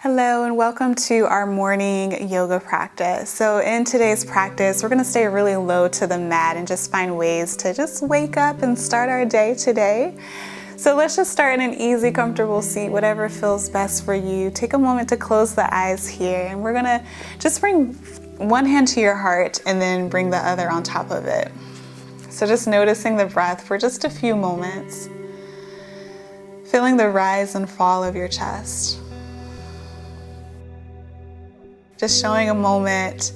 Hello and welcome to our morning yoga practice. So in today's practice, we're going to stay really low to the mat and just find ways to just wake up and start our day today. So let's just start in an easy, comfortable seat, whatever feels best for you. Take a moment to close the eyes here, and we're going to just bring one hand to your heart and then bring the other on top of it. So just noticing the breath for just a few moments, feeling the rise and fall of your chest. Just showing a moment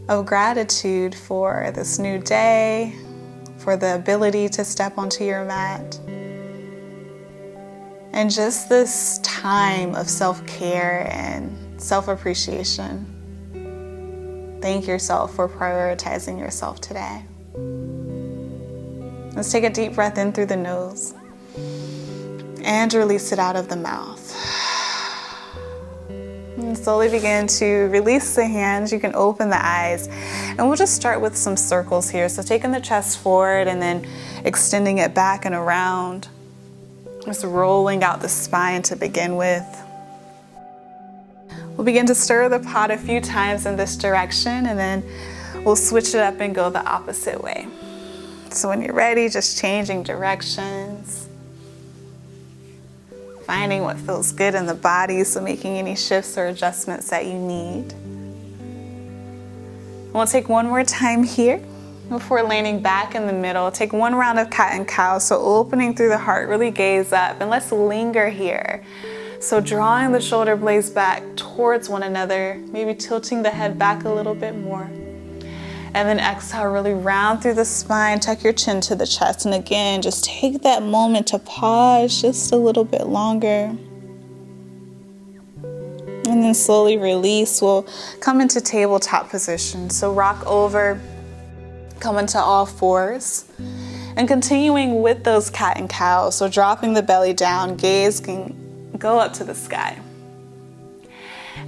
of gratitude for this new day, for the ability to step onto your mat, and just this time of self-care and self-appreciation. Thank yourself for prioritizing yourself today. Let's take a deep breath in through the nose and release it out of the mouth. And slowly begin to release the hands. You can open the eyes, and we'll just start with some circles here. So taking the chest forward and then extending it back and around. Just rolling out the spine to begin with. We'll begin to stir the pot a few times in this direction, and then we'll switch it up and go the opposite way. So when you're ready, just changing directions. Finding what feels good in the body, so making any shifts or adjustments that you need. We'll take one more time here before landing back in the middle. Take one round of cat and cow, so opening through the heart, really gaze up, and let's linger here. So drawing the shoulder blades back towards one another, maybe tilting the head back a little bit more. And then exhale, really round through the spine, tuck your chin to the chest. And again, just take that moment to pause just a little bit longer. And then slowly release. We'll come into tabletop position. So rock over, come into all fours. And continuing with those cat and cow. So dropping the belly down, gaze can go up to the sky.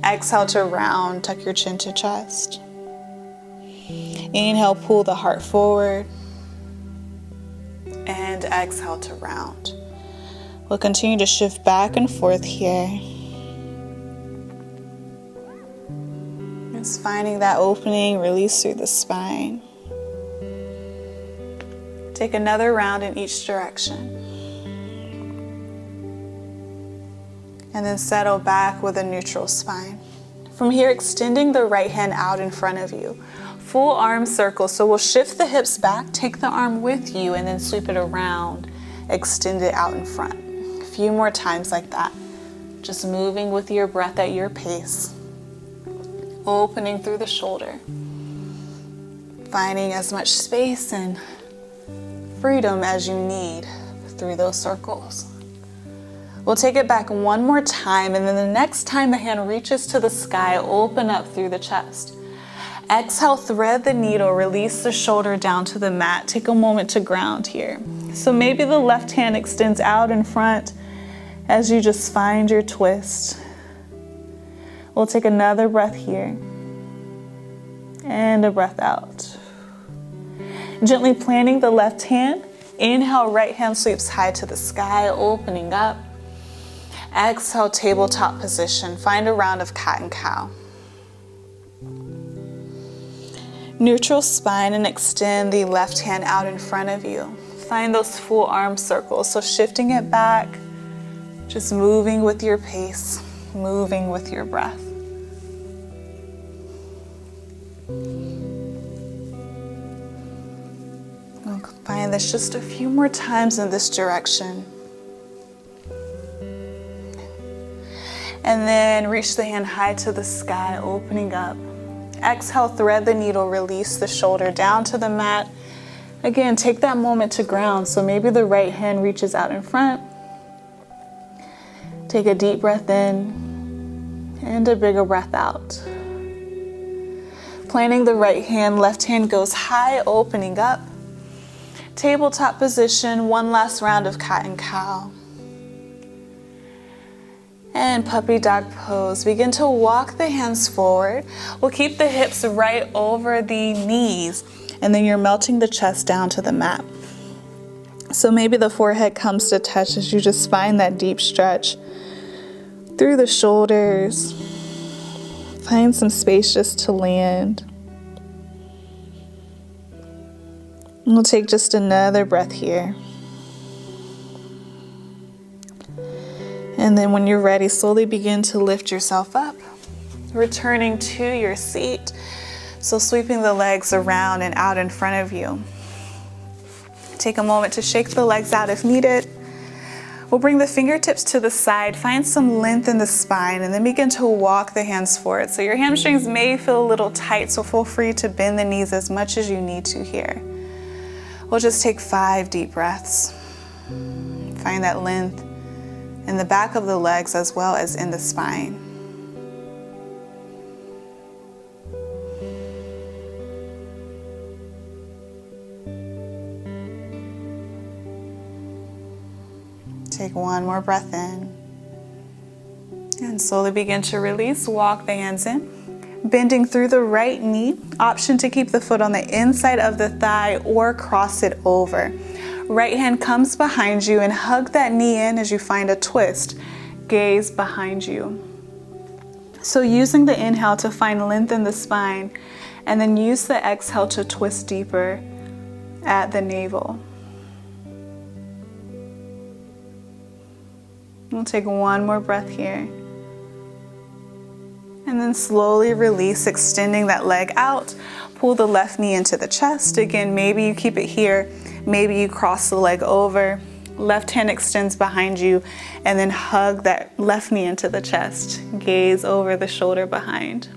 Exhale to round, tuck your chin to chest. Inhale, pull the heart forward, and exhale to round. We'll continue to shift back and forth here. Just finding that opening, release through the spine. Take another round in each direction. And then settle back with a neutral spine. From here, extending the right hand out in front of you. Full arm circle, so we'll shift the hips back, take the arm with you, and then sweep it around, extend it out in front. A few more times like that. Just moving with your breath at your pace. Opening through the shoulder. Finding as much space and freedom as you need through those circles. We'll take it back one more time, and then the next time the hand reaches to the sky, open up through the chest. Exhale, thread the needle, release the shoulder down to the mat. Take a moment to ground here. So maybe the left hand extends out in front as you just find your twist. We'll take another breath here and a breath out. Gently planting the left hand. Inhale, right hand sweeps high to the sky, opening up. Exhale, tabletop position. Find a round of cat and cow. Neutral spine, and extend the left hand out in front of you. Find those full arm circles. So shifting it back, just moving with your pace, moving with your breath. We'll find this just a few more times in this direction. And then reach the hand high to the sky, opening up. Exhale, thread the needle, release the shoulder down to the mat. Again, take that moment to ground. So maybe the right hand reaches out in front. Take a deep breath in and a bigger breath out. Planting the right hand, left hand goes high, opening up. Tabletop position, one last round of cat and cow. And puppy dog pose. Begin to walk the hands forward. We'll keep the hips right over the knees, and then you're melting the chest down to the mat. So maybe the forehead comes to touch as you just find that deep stretch through the shoulders. Find some space just to land. We'll take just another breath here. And then when you're ready, slowly begin to lift yourself up, returning to your seat. So sweeping the legs around and out in front of you. Take a moment to shake the legs out if needed. We'll bring the fingertips to the side, find some length in the spine, and then begin to walk the hands forward. So your hamstrings may feel a little tight, so feel free to bend the knees as much as you need to here. We'll just take 5 deep breaths. Find that length in the back of the legs as well as in the spine. Take one more breath in. And slowly begin to release. Walk the hands in. Bending through the right knee. Option to keep the foot on the inside of the thigh or cross it over. Right hand comes behind you and hug that knee in as you find a twist. Gaze behind you. So using the inhale to find length in the spine, and then use the exhale to twist deeper at the navel. We'll take one more breath here. And then slowly release, extending that leg out. Pull the left knee into the chest. Again, maybe you keep it here. Maybe you cross the leg over. Left hand extends behind you, and then hug that left knee into the chest. Gaze over the shoulder behind.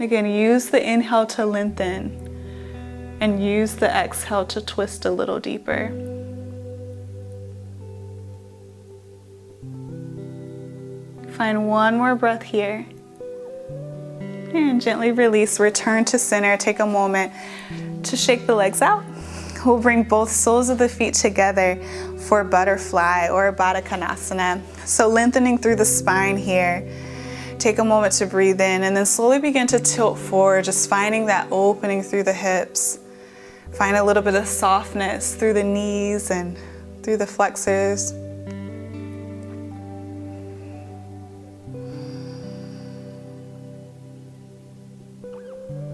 Again, use the inhale to lengthen, and use the exhale to twist a little deeper. Find one more breath here. And gently release, return to center. Take a moment to shake the legs out. We'll bring both soles of the feet together for butterfly or Baddha Konasana. So lengthening through the spine here. Take a moment to breathe in and then slowly begin to tilt forward, just finding that opening through the hips. Find a little bit of softness through the knees and through the flexors.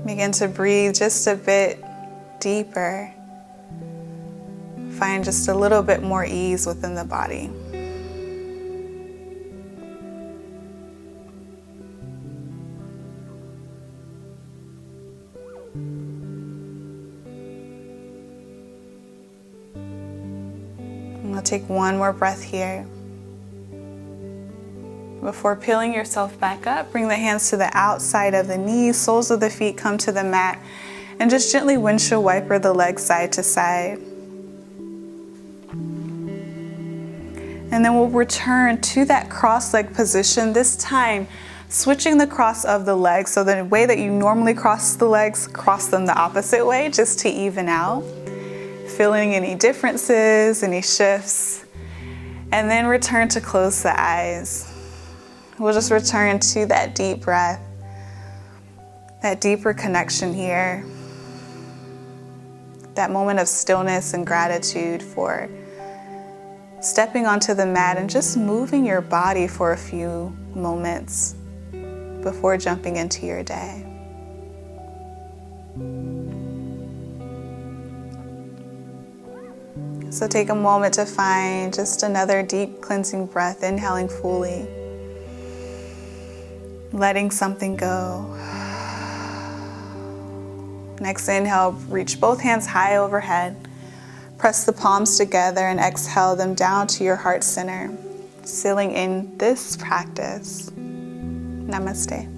Begin to breathe just a bit deeper. Find just a little bit more ease within the body. And we'll take one more breath here. Before peeling yourself back up, bring the hands to the outside of the knees, soles of the feet come to the mat, and just gently windshield wiper the legs side to side. And then we'll return to that cross leg position, this time switching the cross of the legs. So the way that you normally cross the legs, cross them the opposite way, just to even out. Feeling any differences, any shifts, and then return to close the eyes. We'll just return to that deep breath, that deeper connection here, that moment of stillness and gratitude for stepping onto the mat and just moving your body for a few moments before jumping into your day. So take a moment to find just another deep cleansing breath, inhaling fully. Letting something go. Next inhale, reach both hands high overhead. Press the palms together and exhale them down to your heart center, sealing in this practice. Namaste.